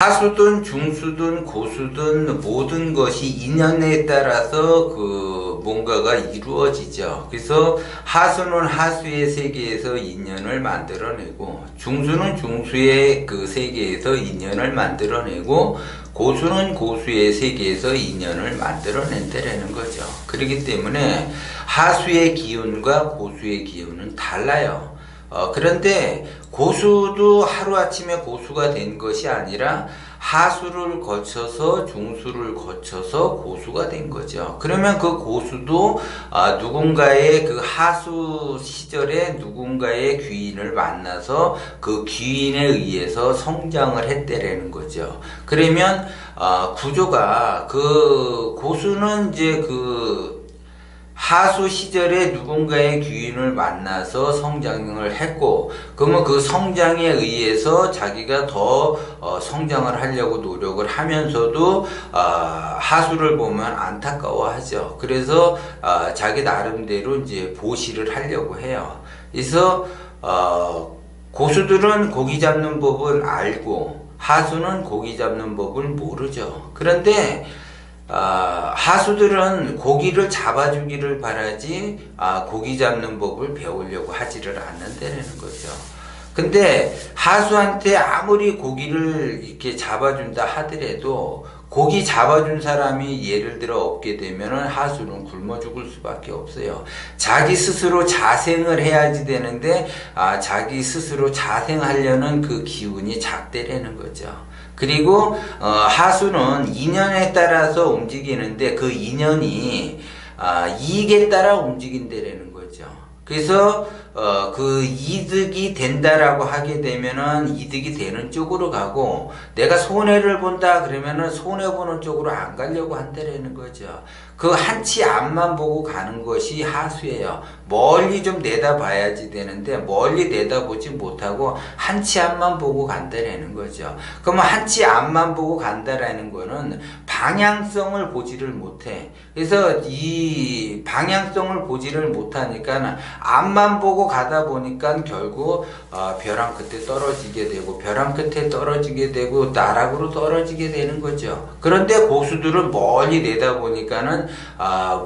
하수든 중수든 고수든 모든 것이 인연에 따라서 뭔가가 이루어지죠. 그래서 하수는 하수의 세계에서 인연을 만들어내고, 중수는 중수의 그 세계에서 인연을 만들어내고, 고수는 고수의 세계에서 인연을 만들어낸다라는 거죠. 그렇기 때문에 하수의 기운과 고수의 기운은 달라요. 그런데 고수도 하루아침에 고수가 된 것이 아니라 하수를 거쳐서 중수를 거쳐서 고수가 된 거죠. 그러면 그 고수도 누군가의 그 하수 시절에 누군가의 귀인을 만나서 그 귀인에 의해서 성장을 했다라는 거죠. 그러면 구조가 그 고수는 이제 하수 시절에 누군가의 귀인을 만나서 성장을 했고, 그러면 그 성장에 의해서 자기가 더 성장을 하려고 노력을 하면서도 하수를 보면 안타까워하죠. 그래서 자기 나름대로 이제 보시를 하려고 해요. 그래서 고수들은 고기 잡는 법을 알고 하수는 고기 잡는 법을 모르죠. 그런데 하수들은 고기를 잡아주기를 바라지 고기 잡는 법을 배우려고 하지를 않는다는 거죠. 근데 하수한테 아무리 고기를 이렇게 잡아준다 하더라도 고기 잡아준 사람이 예를 들어 없게 되면은 하수는 굶어 죽을 수밖에 없어요. 자기 스스로 자생을 해야지 되는데 자기 스스로 자생하려는 그 기운이 작대라는 거죠. 그리고 하수는 인연에 따라서 움직이는데 그 인연이 이익에 따라 움직인다라는 거죠. 그래서 그 이득이 된다라고 하게 되면은 이득이 되는 쪽으로 가고, 내가 손해를 본다 그러면은 손해 보는 쪽으로 안 가려고 한다라는 거죠. 그 한치 앞만 보고 가는 것이 하수예요. 멀리 좀 내다봐야지 되는데 멀리 내다보지 못하고 한치 앞만 보고 간다라는 거죠. 그러면 한치 앞만 보고 간다라는 거는 방향성을 보지를 못해. 그래서 이 방향성을 보지를 못하니까 앞만 보고 가다 보니까 결국 벼랑 끝에 떨어지게 되고, 벼랑 끝에 떨어지게 되고 나락으로 떨어지게 되는 거죠. 그런데 고수들은 멀리 내다보니까는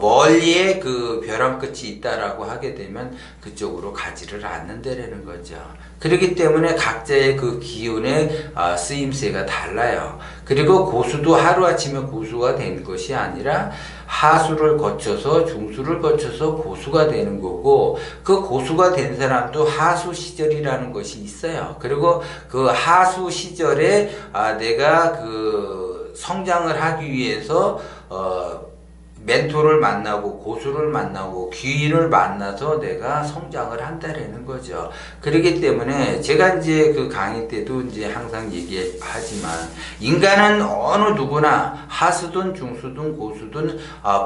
멀리에 그 벼랑 끝이 있다라고 하게 되면 그쪽으로 가지를 않는다라는 거죠. 그렇기 때문에 각자의 그 기운의 쓰임새가 달라요. 그리고 고수도 하루아침에 고수가 된 것이 아니라 하수를 거쳐서 중수를 거쳐서 고수가 되는 거고, 그 고수가 된 사람도 하수 시절이라는 것이 있어요. 그리고 그 하수 시절에 내가 그 성장을 하기 위해서 멘토를 만나고 고수를 만나고 귀인을 만나서 내가 성장을 한다라는 거죠. 그렇기 때문에 제가 이제 그 강의 때도 이제 항상 얘기하지만, 인간은 어느 누구나 하수든 중수든 고수든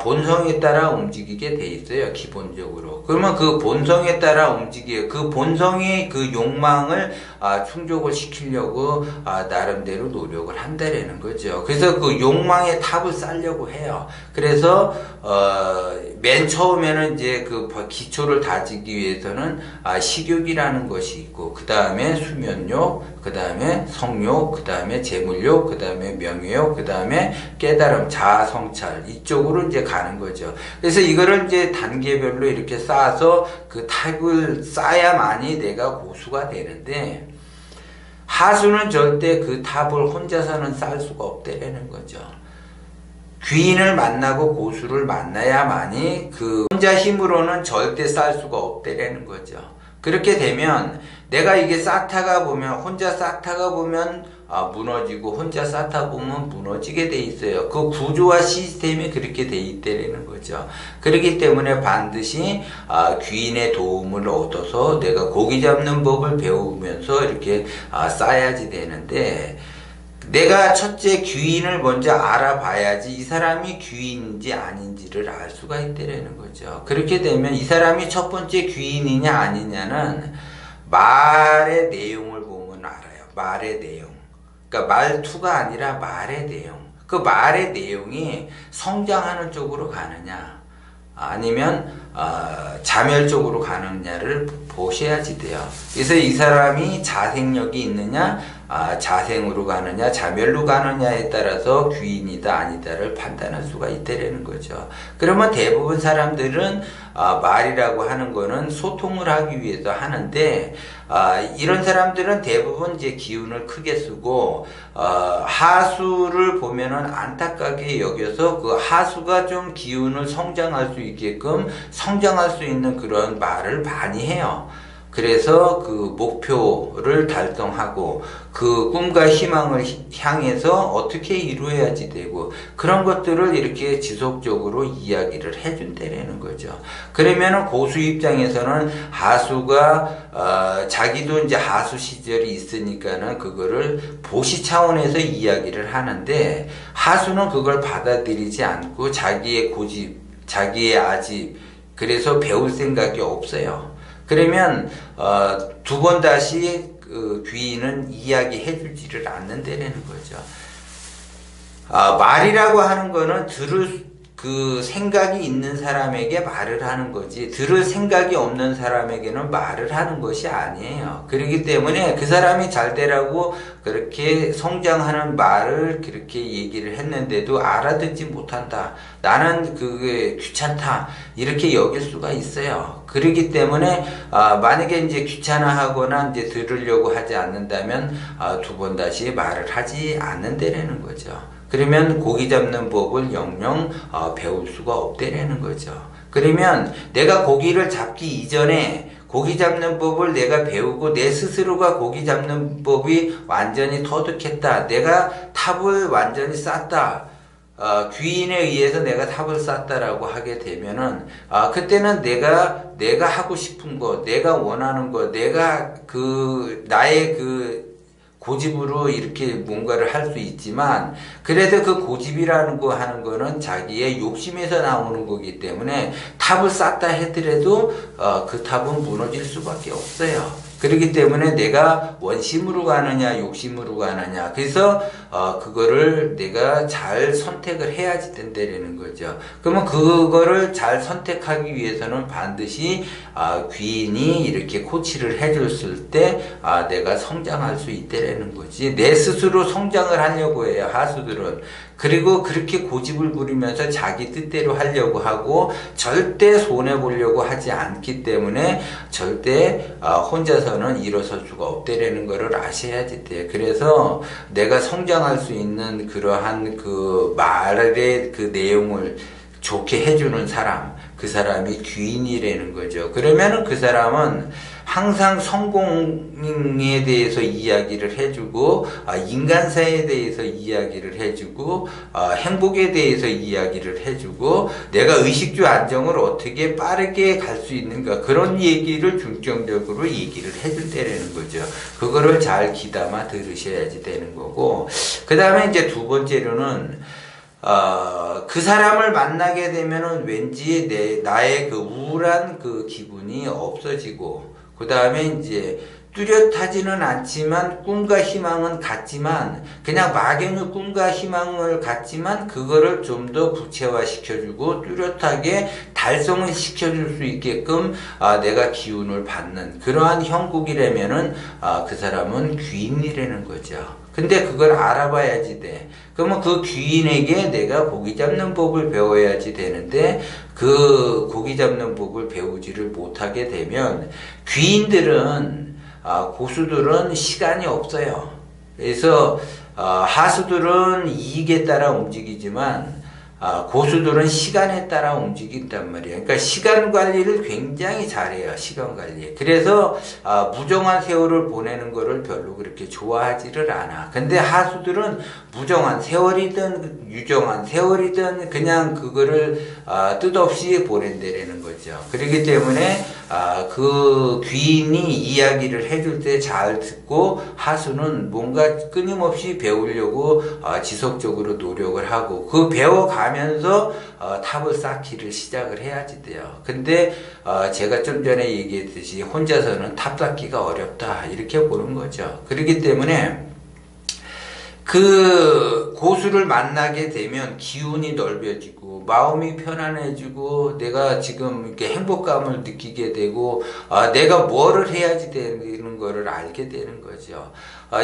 본성에 따라 움직이게 돼 있어요. 기본적으로. 그러면 그 본성에 따라 그 본성의 그 욕망을 충족을 시키려고 나름대로 노력을 한다라는 거죠. 그래서 그 욕망의 탑을 쌓으려고 해요. 그래서 맨 처음에는 이제 그 기초를 다지기 위해서는 식욕이라는 것이 있고, 그 다음에 수면욕, 그 다음에 성욕, 그 다음에 재물욕, 그 다음에 명예욕, 그 다음에 깨달음, 자아성찰, 이쪽으로 이제 가는 거죠. 그래서 이거를 이제 단계별로 이렇게 쌓아서 그 탑을 쌓아야만이 내가 고수가 되는데, 하수는 절대 그 탑을 혼자서는 쌓을 수가 없다라는 거죠. 귀인을 만나고 고수를 만나야만이 그 혼자 힘으로는 절대 쌓을 수가 없다라는 거죠. 그렇게 되면 내가 이게 쌓다가 보면, 혼자 쌓다가 보면 무너지고 혼자 쌓다 보면 무너지게 돼 있어요. 그 구조와 시스템이 그렇게 돼 있다라는 거죠. 그렇기 때문에 반드시 귀인의 도움을 얻어서 내가 고기 잡는 법을 배우면서 이렇게 쌓아야지 되는데, 내가 첫째 귀인을 먼저 알아봐야지 이 사람이 귀인인지 아닌지를 알 수가 있다라는 거죠. 그렇게 되면 이 사람이 첫 번째 귀인이냐 아니냐는 말의 내용을 보면 알아요. 말의 내용. 그러니까 말투가 아니라 말의 내용. 그 말의 내용이 성장하는 쪽으로 가느냐, 아니면 자멸적으로 가느냐를 보셔야지 돼요. 그래서 이 사람이 자생력이 있느냐, 자생으로 가느냐, 자멸로 가느냐에 따라서 귀인이다 아니다를 판단할 수가 있다라는 거죠. 그러면 대부분 사람들은 말이라고 하는 거는 소통을 하기 위해서 하는데, 이런 사람들은 대부분 이제 기운을 크게 쓰고, 하수를 보면은 안타깝게 여겨서 그 하수가 좀 기운을 성장할 수 있게끔 성장할 수 있는 그런 말을 많이 해요. 그래서 그 목표를 달성하고 그 꿈과 희망을 향해서 어떻게 이루어야지 되고 그런 것들을 이렇게 지속적으로 이야기를 해준다라는 거죠. 그러면은 고수 입장에서는 하수가 자기도 이제 하수 시절이 있으니까는 그거를 보시 차원에서 이야기를 하는데 하수는 그걸 받아들이지 않고 자기의 고집, 자기의 아집, 그래서 배울 생각이 없어요. 그러면 두 번 다시 그 귀인은 이야기해 주지를 않는다는 거죠. 말이라고 하는 거는 들을 그 생각이 있는 사람에게 말을 하는 거지 들을 생각이 없는 사람에게는 말을 하는 것이 아니에요. 그렇기 때문에 그 사람이 잘 되라고 그렇게 성장하는 말을 그렇게 얘기를 했는데도 알아듣지 못한다. 나는 그게 귀찮다. 이렇게 여길 수가 있어요. 그렇기 때문에 만약에 이제 귀찮아하거나 이제 들으려고 하지 않는다면 두 번 다시 말을 하지 않는다라는 거죠. 그러면 고기 잡는 법을 영영 배울 수가 없다라는 거죠. 그러면 내가 고기를 잡기 이전에 고기 잡는 법을 내가 배우고 내 스스로가 고기 잡는 법이 완전히 터득했다. 내가 탑을 완전히 쌓다. 귀인에 의해서 내가 탑을 쌓다라고 하게 되면은 그때는 내가 하고 싶은 거, 내가 원하는 거, 내가 나의 고집으로 이렇게 뭔가를 할 수 있지만 그래도 그 고집이라는 거 하는 거는 자기의 욕심에서 나오는 거기 때문에 탑을 쌓다 하더라도 그 탑은 무너질 수밖에 없어요. 그렇기 때문에 내가 원심으로 가느냐 욕심으로 가느냐 그래서 그거를 내가 잘 선택을 해야지 된다는 거죠. 그러면 그거를 잘 선택하기 위해서는 반드시 귀인이 이렇게 코치를 해줬을 때 내가 성장할 수 있다라는 거지. 내 스스로 성장을 하려고 해요, 하수들은. 그리고 그렇게 고집을 부리면서 자기 뜻대로 하려고 하고 절대 손해보려고 하지 않기 때문에 절대 혼자서는 일어설 수가 없다라는 것을 아셔야지 돼요. 그래서 내가 성장할 수 있는 그러한 그 말의 그 내용을 좋게 해주는 사람, 그 사람이 귀인이라는 거죠. 그러면은 그 사람은 항상 성공에 대해서 이야기를 해주고 인간사에 대해서 이야기를 해주고 행복에 대해서 이야기를 해주고 내가 의식주 안정을 어떻게 빠르게 갈 수 있는가 그런 얘기를 중점적으로 얘기를 해준다는 거죠. 그거를 잘 귀담아 들으셔야지 되는 거고 그 다음에 이제 두 번째로는 그 사람을 만나게 되면은 왠지 나의 그 우울한 그 기분이 없어지고 그 다음에 이제 뚜렷하지는 않지만 꿈과 희망은 같지만 그냥 막연히 꿈과 희망을 갖지만 그거를 좀 더 구체화 시켜주고 뚜렷하게 달성을 시켜줄 수 있게끔 내가 기운을 받는 그러한 형국이라면은 그 사람은 귀인이라는 거죠. 근데 그걸 알아봐야지 돼. 그러면 그 귀인에게 내가 고기 잡는 법을 배워야지 되는데 그 고기 잡는 법을 배우지를 못하게 되면 귀인들은 고수들은 시간이 없어요. 그래서 하수들은 이익에 따라 움직이지만 고수들은 시간에 따라 움직인단 말이에요. 그러니까 시간 관리를 굉장히 잘해요. 시간 관리. 그래서 무정한 세월을 보내는 거를 별로 그렇게 좋아하지를 않아. 근데 하수들은 무정한 세월이든 유정한 세월이든 그냥 그거를 뜻없이 보낸다라는 거죠. 그렇기 때문에 그 귀인이 이야기를 해줄 때 잘 듣고 하수는 뭔가 끊임없이 배우려고 지속적으로 노력을 하고 그 배워가면서 탑을 쌓기를 시작을 해야지 돼요. 근데 제가 좀 전에 얘기했듯이 혼자서는 탑 쌓기가 어렵다 이렇게 보는 거죠. 그렇기 때문에 그 고수를 만나게 되면 기운이 넓어지고 마음이 편안해지고 내가 지금 이렇게 행복감을 느끼게 되고 내가 뭐를 해야지 되는 거를 알게 되는 거죠.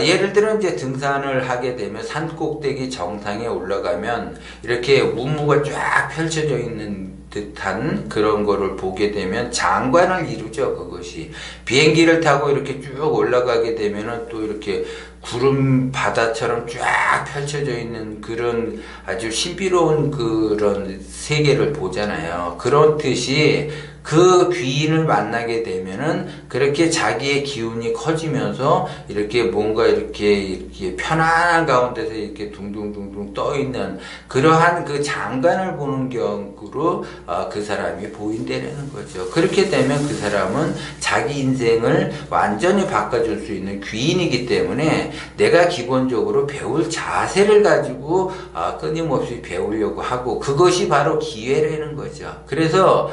예를 들어 이제 등산을 하게 되면 산꼭대기 정상에 올라가면 이렇게 운무가 쫙 펼쳐져 있는 듯한 그런 거를 보게 되면 장관을 이루죠. 그것이 비행기를 타고 이렇게 쭉 올라가게 되면은 또 이렇게 구름 바다처럼 쫙 펼쳐져 있는 그런 아주 신비로운 그런 세계를 보잖아요. 그렇듯이 그 귀인을 만나게 되면은 그렇게 자기의 기운이 커지면서 이렇게 뭔가 이렇게 편안한 가운데서 이렇게 둥둥둥둥 떠 있는 그러한 그 장관을 보는 격으로 그 사람이 보인다는 거죠. 그렇게 되면 그 사람은 자기 인생을 완전히 바꿔줄 수 있는 귀인이기 때문에 내가 기본적으로 배울 자세를 가지고 끊임없이 배우려고 하고 그것이 바로 기회라는 거죠. 그래서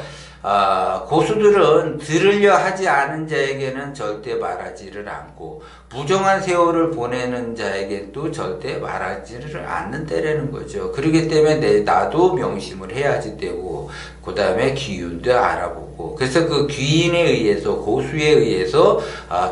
고수들은 들으려 하지 않은 자에게는 절대 말하지를 않고 부정한 세월을 보내는 자에게도 절대 말하지를 않는다라는 거죠. 그렇기 때문에 나도 명심을 해야지 되고 그 다음에 기운도 알아보고 그래서 그 귀인에 의해서 고수에 의해서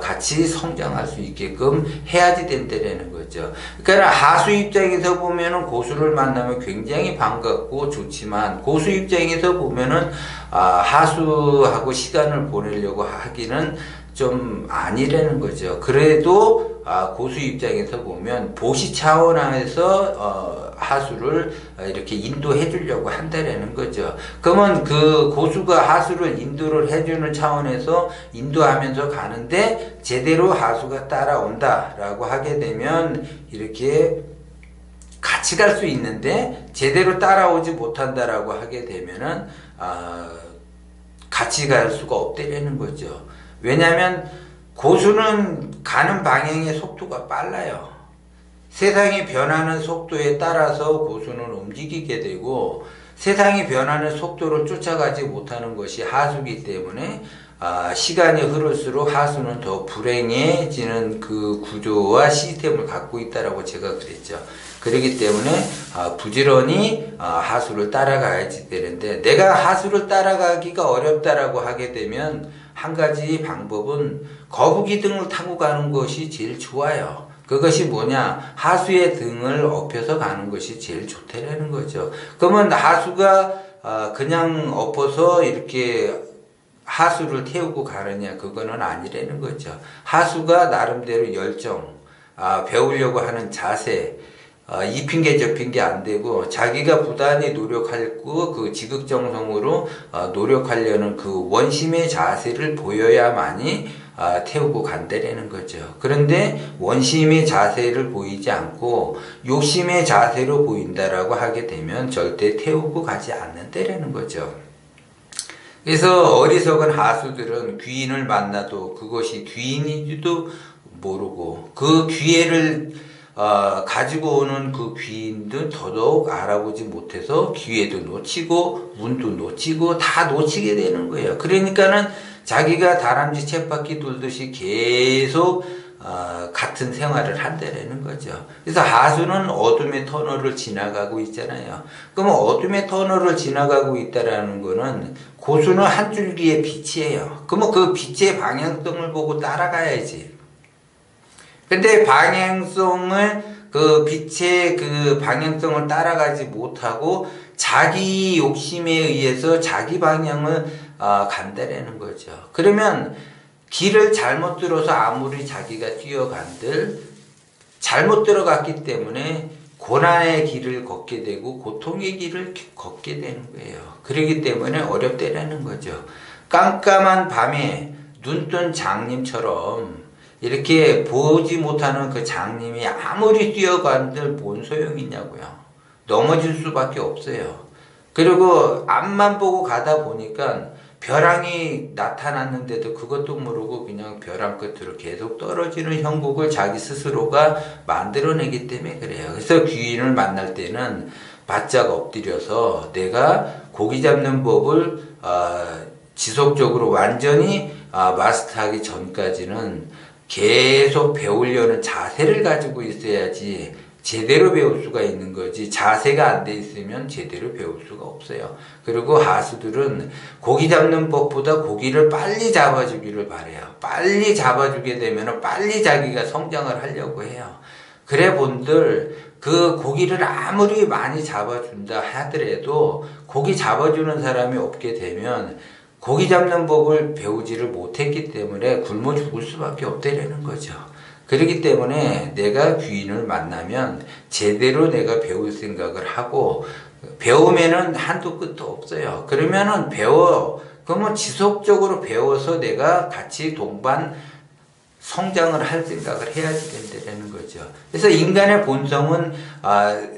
같이 성장할 수 있게끔 해야지 된다라는 거죠. 그러니까 하수 입장에서 보면은 고수를 만나면 굉장히 반갑고 좋지만 고수 입장에서 보면은 하수하고 시간을 보내려고 하기는 좀 아니라는 거죠. 그래도 고수 입장에서 보면 보시 차원에서 하수를 이렇게 인도해 주려고 한다라는 거죠. 그러면 그 고수가 하수를 인도를 해주는 차원에서 인도하면서 가는데 제대로 하수가 따라온다라고 하게 되면 이렇게 같이 갈 수 있는데 제대로 따라오지 못한다라고 하게 되면은 같이 갈 수가 없다라는 거죠. 왜냐하면 고수는 가는 방향의 속도가 빨라요. 세상이 변하는 속도에 따라서 고수는 움직이게 되고 세상이 변하는 속도를 쫓아가지 못하는 것이 하수이기 때문에 시간이 흐를수록 하수는 더 불행해지는 그 구조와 시스템을 갖고 있다라고 제가 그랬죠. 그렇기 때문에 부지런히 하수를 따라가야지 되는데 내가 하수를 따라가기가 어렵다라고 하게 되면 한 가지 방법은 거북이 등을 타고 가는 것이 제일 좋아요. 그것이 뭐냐? 하수의 등을 엎여서 가는 것이 제일 좋다라는 거죠. 그러면 하수가 그냥 엎어서 이렇게 하수를 태우고 가느냐? 그거는 아니라는 거죠. 하수가 나름대로 열정, 배우려고 하는 자세, 이 핑계 저 핑계 안 되고 자기가 부단히 노력하고 그 지극정성으로 노력하려는 그 원심의 자세를 보여야만이 태우고 간다라는 거죠. 그런데 원심의 자세를 보이지 않고 욕심의 자세로 보인다라고 하게 되면 절대 태우고 가지 않는다라는 거죠. 그래서 어리석은 하수들은 귀인을 만나도 그것이 귀인인지도 모르고 그 기회를 가지고 오는 그 귀인도 더더욱 알아보지 못해서 기회도 놓치고 운도 놓치고 다 놓치게 되는 거예요. 그러니까는 자기가 다람쥐 쳇바퀴 돌듯이 계속 같은 생활을 한다라는 거죠. 그래서 하수는 어둠의 터널을 지나가고 있잖아요. 그러면 어둠의 터널을 지나가고 있다라는 거는 고수는 한 줄기의 빛이에요. 그러면 그 빛의 방향성을 보고 따라가야지. 근데 그 빛의 그 방향성을 따라가지 못하고 자기 욕심에 의해서 자기 방향을 간다라는 거죠. 그러면 길을 잘못 들어서 아무리 자기가 뛰어간들 잘못 들어갔기 때문에 고난의 길을 걷게 되고 고통의 길을 걷게 되는 거예요. 그렇기 때문에 어렵다라는 거죠. 깜깜한 밤에 눈뜬 장님처럼 이렇게 보지 못하는 그 장님이 아무리 뛰어간들 뭔 소용이 있냐고요. 넘어질 수밖에 없어요. 그리고 앞만 보고 가다 보니까 벼랑이 나타났는데도 그것도 모르고 그냥 벼랑 끝으로 계속 떨어지는 형국을 자기 스스로가 만들어내기 때문에 그래요. 그래서 귀인을 만날 때는 바짝 엎드려서 내가 고기 잡는 법을 지속적으로 완전히 마스터하기 전까지는 계속 배우려는 자세를 가지고 있어야지 제대로 배울 수가 있는 거지 자세가 안 돼 있으면 제대로 배울 수가 없어요. 그리고 하수들은 고기 잡는 법보다 고기를 빨리 잡아주기를 바래요. 빨리 잡아주게 되면 빨리 자기가 성장을 하려고 해요. 그래 본들 그 고기를 아무리 많이 잡아준다 하더라도 고기 잡아주는 사람이 없게 되면 고기 잡는 법을 배우지를 못했기 때문에 굶어 죽을 수밖에 없다라는 거죠. 그렇기 때문에 내가 귀인을 만나면 제대로 내가 배울 생각을 하고 배우면은 한도 끝도 없어요. 그러면은 그러면 지속적으로 배워서 내가 같이 동반 성장을 할 생각을 해야지 된다는 거죠. 그래서 인간의 본성은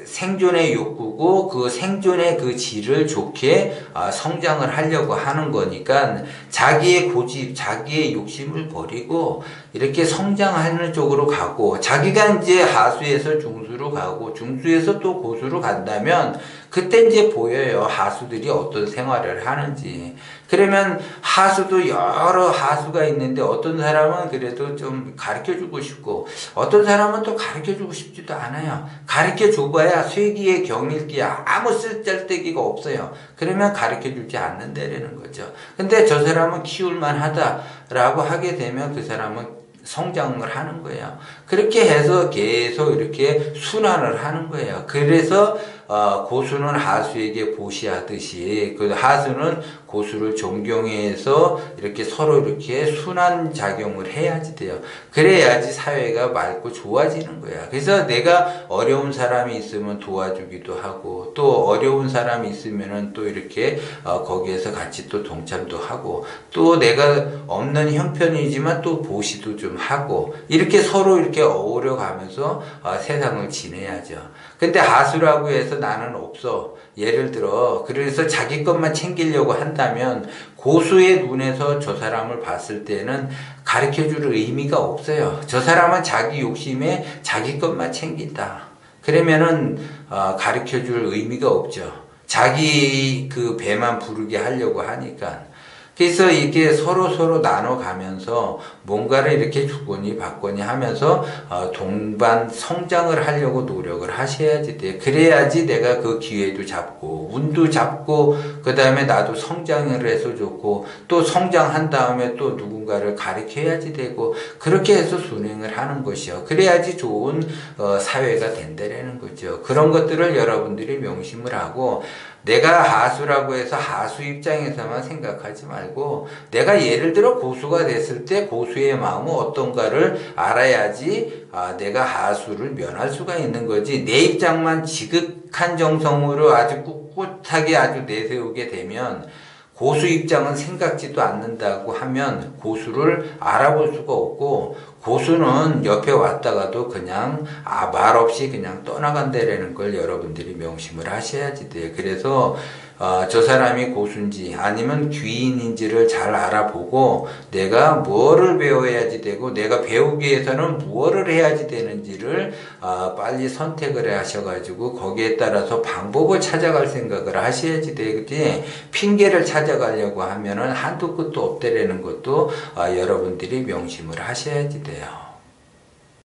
생존의 욕구고 그 생존의 그 질을 좋게 성장을 하려고 하는 거니까 자기의 고집, 자기의 욕심을 버리고 이렇게 성장하는 쪽으로 가고 자기가 이제 하수에서 중수로 가고 중수에서 또 고수로 간다면 그때 이제 보여요. 하수들이 어떤 생활을 하는지. 그러면 하수도 여러 하수가 있는데 어떤 사람은 그래도 좀 가르쳐주고 싶고 어떤 사람은 또 가르쳐주고 싶지도 않아요. 가르쳐줘봐야 쇠기에 경일기에 아무 쓸데기가 없어요. 그러면 가르쳐주지 않는다라는 거죠. 근데 저 사람은 키울만 하다라고 하게 되면 그 사람은 성장을 하는 거예요. 그렇게 해서 계속 이렇게 순환을 하는 거예요. 그래서 고수는 하수에게 보시하듯이 그 하수는 고수를 존경해서 이렇게 서로 이렇게 순환 작용을 해야지 돼요. 그래야지 사회가 맑고 좋아지는 거야. 그래서 내가 어려운 사람이 있으면 도와주기도 하고 또 어려운 사람이 있으면은 또 이렇게 거기에서 같이 또 동참도 하고 또 내가 없는 형편이지만 또 보시도 좀 하고 이렇게 서로 이렇게 어우러 가면서 세상을 지내야죠. 근데 하수라고 해서 나는 없어. 예를 들어 그래서 자기 것만 챙기려고 한다면 고수의 눈에서 저 사람을 봤을 때는 가르쳐줄 의미가 없어요. 저 사람은 자기 욕심에 자기 것만 챙긴다. 그러면은 가르쳐줄 의미가 없죠. 자기 그 배만 부르게 하려고 하니까. 그래서 이게 서로 나눠가면서 뭔가를 이렇게 주거니 받거니 하면서 동반 성장을 하려고 노력을 하셔야지 돼. 그래야지 내가 그 기회도 잡고 운도 잡고 그 다음에 나도 성장을 해서 좋고 또 성장한 다음에 또 누군가를 가르쳐야지 되고 그렇게 해서 순행을 하는 것이요. 그래야지 좋은 사회가 된다라는 거죠. 그런 것들을 여러분들이 명심을 하고 내가 하수라고 해서 하수 입장에서만 생각하지 말고 내가 예를 들어 고수가 됐을 때 고수의 마음은 어떤가를 알아야지 내가 하수를 면할 수가 있는 거지. 내 입장만 지극한 정성으로 아주 꿋꿋하게 아주 내세우게 되면 고수 입장은 생각지도 않는다고 하면 고수를 알아볼 수가 없고 고수는 옆에 왔다가도 그냥 말없이 그냥 떠나간다라는 걸 여러분들이 명심을 하셔야지 돼요. 그래서 저 사람이 고수인지 아니면 귀인인지를 잘 알아보고 내가 뭐를 배워야지 되고 내가 배우기 위해서는 뭐를 해야지 되는지를 빨리 선택을 하셔가지고 거기에 따라서 방법을 찾아갈 생각을 하셔야지 되지 핑계를 찾아가려고 하면은 한도 끝도 없다라는 것도 여러분들이 명심을 하셔야지 돼요.